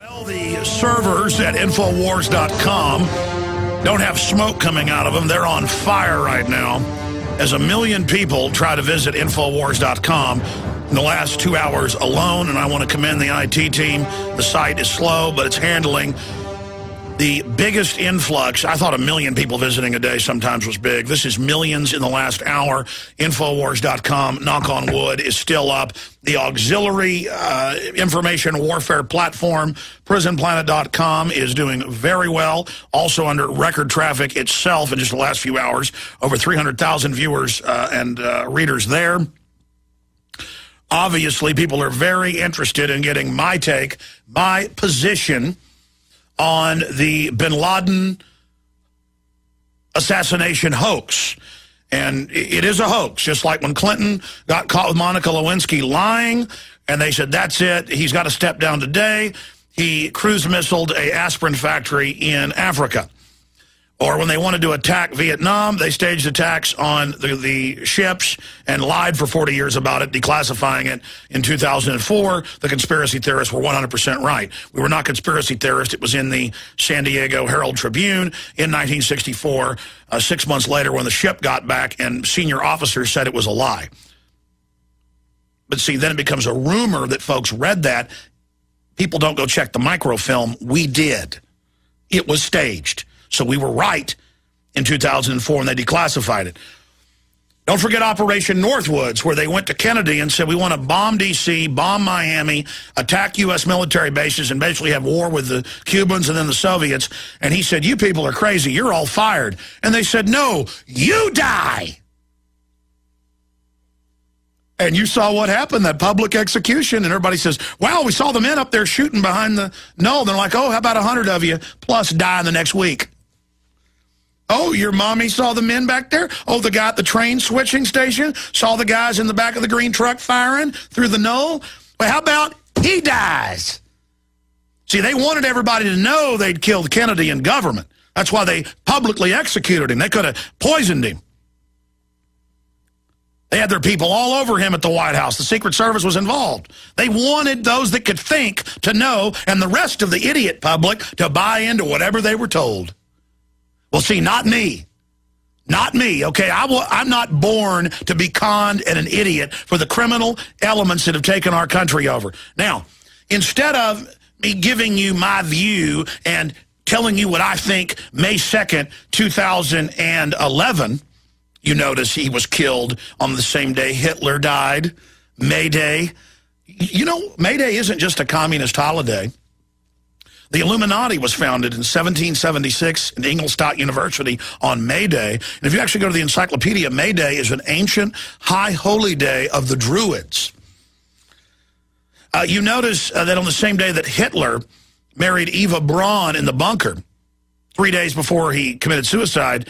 Well, the servers at Infowars.com don't have smoke coming out of them. They're on fire right now, as 1 million people try to visit Infowars.com in the last 2 hours alone, and I want to commend the IT team. The site is slow, but it's handling the biggest influx. I thought 1 million people visiting a day sometimes was big. This is millions in the last hour. Infowars.com, knock on wood, is still up. The auxiliary information warfare platform, prisonplanet.com, is doing very well. Also under record traffic itself in just the last few hours. Over 300,000 viewers and readers there. Obviously, people are very interested in getting my take, my position on the bin Laden assassination hoax. And it is a hoax, just like when Clinton got caught with Monica Lewinsky lying, and they said, that's it, he's got to step down today. He cruise missiled a aspirin factory in Africa. Or when they wanted to attack Vietnam, they staged attacks on the ships and lied for 40 years about it, declassifying it in 2004. The conspiracy theorists were 100% right. We were not conspiracy theorists. It was in the San Diego Herald Tribune in 1964, 6 months later when the ship got back and senior officers said it was a lie. But see, then it becomes a rumor that folks read that. People don't go check the microfilm. We did. It was staged. So we were right in 2004 when they declassified it. Don't forget Operation Northwoods, where they went to Kennedy and said, we want to bomb D.C., bomb Miami, attack U.S. military bases, and basically have war with the Cubans and then the Soviets. And he said, you people are crazy. You're all fired. And they said, no, you die. And you saw what happened, that public execution. And everybody says, wow, we saw the men up there shooting behind the... No, they're like, oh, how about 100 of you plus die in the next week? Oh, your mommy saw the men back there? Oh, the guy at the train switching station saw the guys in the back of the green truck firing through the knoll? Well, how about he dies? See, they wanted everybody to know they'd killed Kennedy in government. That's why they publicly executed him. They could have poisoned him. They had their people all over him at the White House. The Secret Service was involved. They wanted those that could think to know, and the rest of the idiot public to buy into whatever they were told. Well, see, not me. Not me, okay? I'm not born to be conned and an idiot for the criminal elements that have taken our country over. Now, instead of me giving you my view and telling you what I think May 2nd, 2011... You notice he was killed on the same day Hitler died, May Day. You know, May Day isn't just a communist holiday. The Illuminati was founded in 1776 in Ingolstadt University on May Day. And if you actually go to the encyclopedia, May Day is an ancient high holy day of the Druids. You notice that on the same day that Hitler married Eva Braun in the bunker, 3 days before he committed suicide,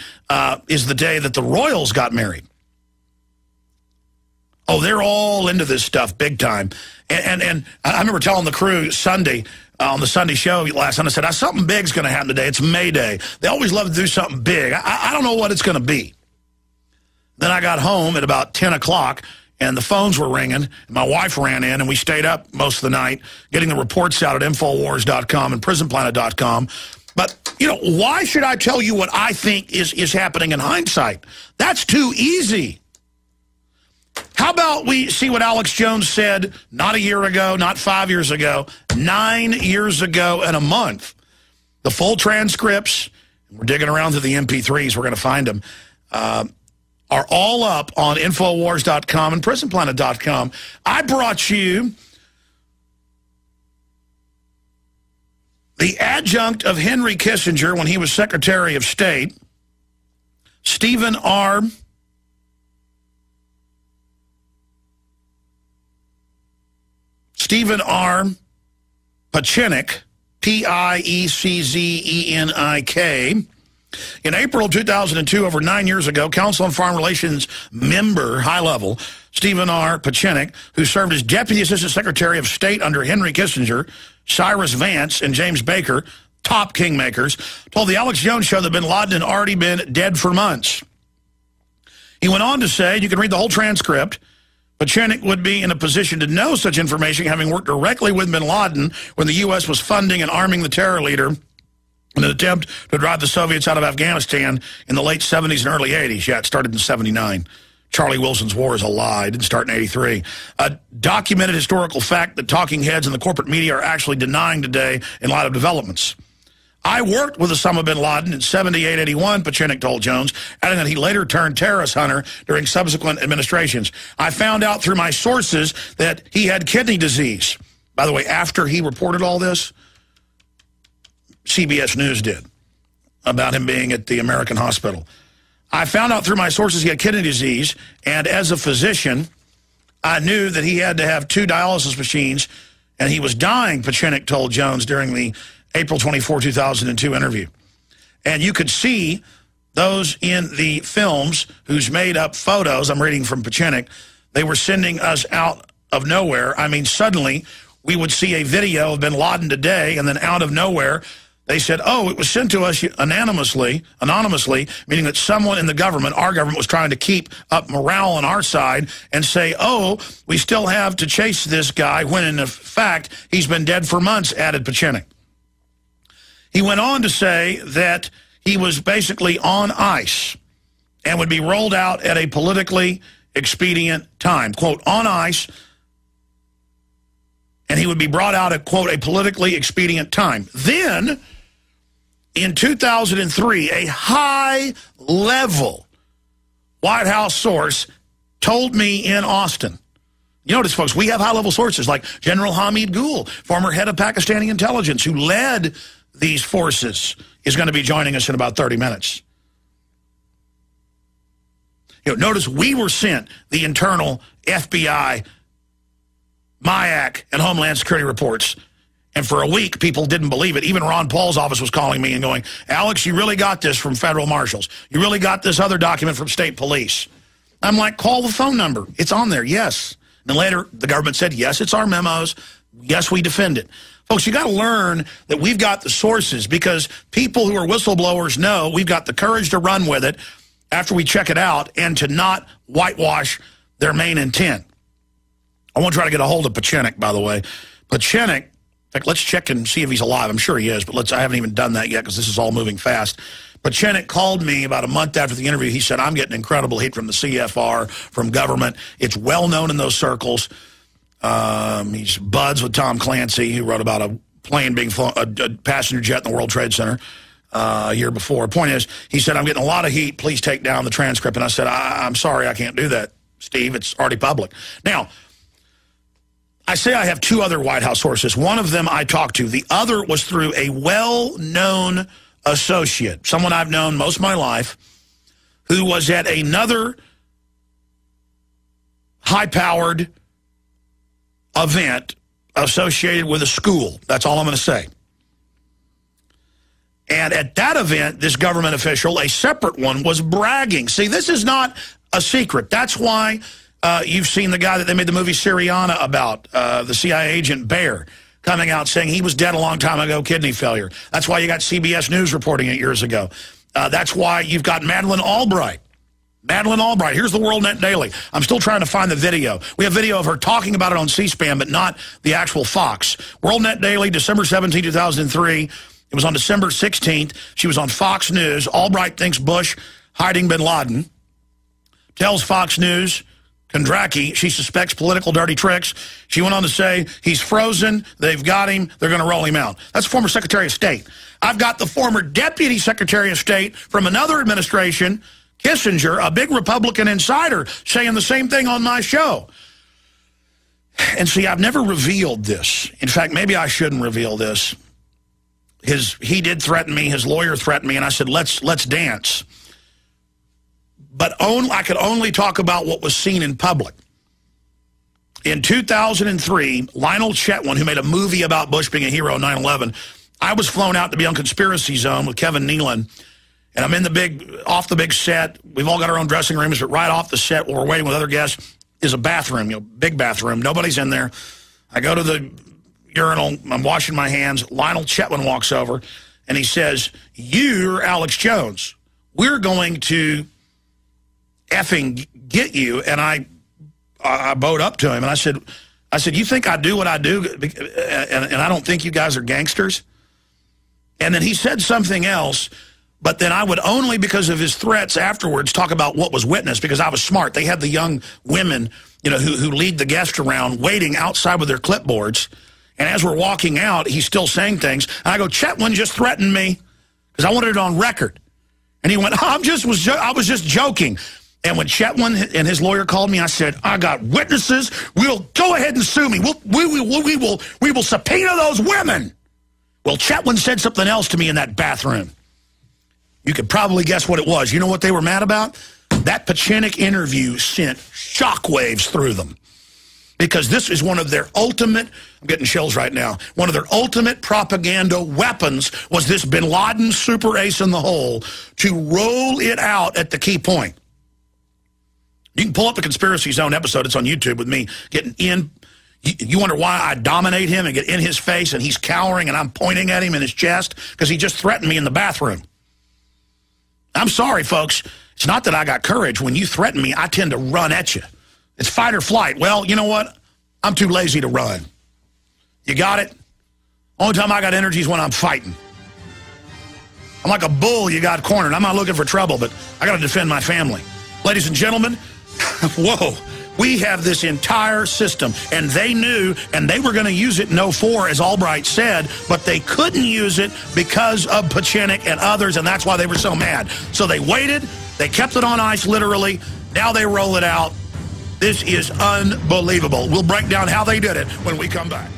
is the day that the royals got married. Oh, they're all into this stuff big time. And I remember telling the crew Sunday, on the Sunday show last night, I said, something big's going to happen today. It's May Day. They always love to do something big. I don't know what it's going to be. Then I got home at about 10 o'clock, and the phones were ringing. And my wife ran in, and we stayed up most of the night getting the reports out at Infowars.com and prisonplanet.com. But, you know, why should I tell you what I think is happening in hindsight? That's too easy. How about we see what Alex Jones said not a year ago, not 5 years ago, 9 years ago and a month. The full transcripts, we're digging around through the MP3s, we're going to find them, are all up on Infowars.com and prisonplanet.com. I brought you the adjunct of Henry Kissinger when he was Secretary of State, Stephen R. Pachinik, P-I-E-C-Z-E-N-I-K. In April of 2002, over 9 years ago, Council on Foreign Relations member, high level, Stephen R. Pachinik, who served as Deputy Assistant Secretary of State under Henry Kissinger, Cyrus Vance, and James Baker, top kingmakers, told the Alex Jones Show that bin Laden had already been dead for months. He went on to say, you can read the whole transcript, Pachinik would be in a position to know such information, having worked directly with bin Laden when the U.S. was funding and arming the terror leader in an attempt to drive the Soviets out of Afghanistan in the late 70s and early 80s. Yeah, it started in 79. Charlie Wilson's war is a lie. It didn't start in 83. A documented historical fact that talking heads and the corporate media are actually denying today in light of developments. I worked with Osama bin Laden in 78, 81, Pachinik told Jones, adding that he later turned terrorist hunter during subsequent administrations. I found out through my sources that he had kidney disease. By the way, after he reported all this, CBS News did, about him being at the American hospital. I found out through my sources he had kidney disease, and as a physician, I knew that he had to have 2 dialysis machines, and he was dying, Pachinik told Jones during the April 24, 2002 interview. And you could see those in the films whose made up photos, I'm reading from Pachinik, they were sending us out of nowhere. I mean, suddenly we would see a video of bin Laden today, and then out of nowhere, they said, oh, it was sent to us anonymously, meaning that someone in the government, our government, was trying to keep up morale on our side and say, oh, we still have to chase this guy, when in fact, he's been dead for months, added Pachinik. He went on to say that he was basically on ice and would be rolled out at a politically expedient time. Quote, on ice, and he would be brought out at, quote, a politically expedient time. Then, in 2003, a high-level White House source told me in Austin. You notice, folks, we have high-level sources like General Hamid Gul, former head of Pakistani intelligence, who led these forces, is going to be joining us in about 30 minutes. You know, notice we were sent the internal FBI, MIAC, and Homeland Security reports. And for a week, people didn't believe it. Even Ron Paul's office was calling me and going, Alex, you really got this from federal marshals. You really got this other document from state police. I'm like, call the phone number. It's on there, yes. And later, the government said, yes, it's our memos. Yes, we defend it. Folks, you got to learn that we've got the sources, because people who are whistleblowers know we've got the courage to run with it after we check it out and to not whitewash their main intent. I want to try to get a hold of Pachinik, by the way. Pachinik, in fact, let's check and see if he's alive. I'm sure he is, but I haven't even done that yet because this is all moving fast. Pachinik called me about a month after the interview. He said, I'm getting incredible heat from the CFR, from government. It's well known in those circles. He's buds with Tom Clancy, who wrote about a plane being flown, a passenger jet in the World Trade Center a year before. Point is, he said, I'm getting a lot of heat. Please take down the transcript. And I said, I'm sorry, I can't do that, Steve. It's already public. Now, I say I have 2 other White House sources. One of them I talked to. The other was through a well-known associate, someone I've known most of my life, who was at another high-powered event associated with a school. That's all I'm going to say. And at that event, this government official, a separate one, was bragging. See, this is not a secret. That's why you've seen the guy that they made the movie Syriana about, the CIA agent Bear, coming out saying he was dead a long time ago, kidney failure. That's why you got CBS News reporting it years ago. That's why you've got Madeleine Albright. Madeleine Albright, here's the WorldNet Daily. I'm still trying to find the video. We have video of her talking about it on C-SPAN, but not the actual Fox. WorldNet Daily, December 17, 2003. It was on December 16th. She was on Fox News. Albright thinks Bush hiding bin Laden. Tells Fox News, Kondracki, she suspects political dirty tricks. She went on to say, he's frozen, they've got him, they're going to roll him out. That's former Secretary of State. I've got the former Deputy Secretary of State from another administration, Kissinger, a big Republican insider, saying the same thing on my show. And see, I've never revealed this. In fact, maybe I shouldn't reveal this. He did threaten me, his lawyer threatened me, and I said, let's dance. But I could only talk about what was seen in public. In 2003, Lionel Chetwin, who made a movie about Bush being a hero in 9/11, I was flown out to be on Conspiracy Zone with Kevin Nealon. And I'm in off the big set. We've all got our own dressing rooms, but right off the set where we're waiting with other guests is a bathroom, big bathroom. Nobody's in there. I go to the urinal. I'm washing my hands. Lionel Chetwin walks over, and he says, you're Alex Jones. We're going to effing get you. And I I bowed up to him, and I said, you think I do what I do, and I don't think you guys are gangsters? And then he said something else, but then I would only, because of his threats afterwards, talk about what was witnessed, because I was smart. They had the young women, you know, who lead the guests around, waiting outside with their clipboards. And as we're walking out, he's still saying things. And I go, Chetwin just threatened me, because I wanted it on record. And he went, I was just joking. And when Chetwin and his lawyer called me, I said, I got witnesses. We'll go ahead and sue me. We will subpoena those women. Well, Chetwin said something else to me in that bathroom. You could probably guess what it was. You know what they were mad about? That Pachinik interview sent shockwaves through them. Because this is one of their ultimate, I'm getting chills right now, one of their ultimate propaganda weapons was this bin Laden super ace in the hole to roll it out at the key point. You can pull up the Conspiracy Zone episode. It's on YouTube with me getting in. You wonder why I dominate him and get in his face and he's cowering and I'm pointing at him in his chest? Because he just threatened me in the bathroom. I'm sorry, folks. It's not that I got courage. When you threaten me, I tend to run at you. It's fight or flight. Well, you know what? I'm too lazy to run. You got it? Only time I got energy is when I'm fighting. I'm like a bull you got cornered. I'm not looking for trouble, but I got to defend my family. Ladies and gentlemen, whoa. We have this entire system, and they knew, and they were going to use it in 04, as Albright said, but they couldn't use it because of Pachinik and others, and that's why they were so mad. So they waited, they kept it on ice, literally. Now they roll it out. This is unbelievable. We'll break down how they did it when we come back.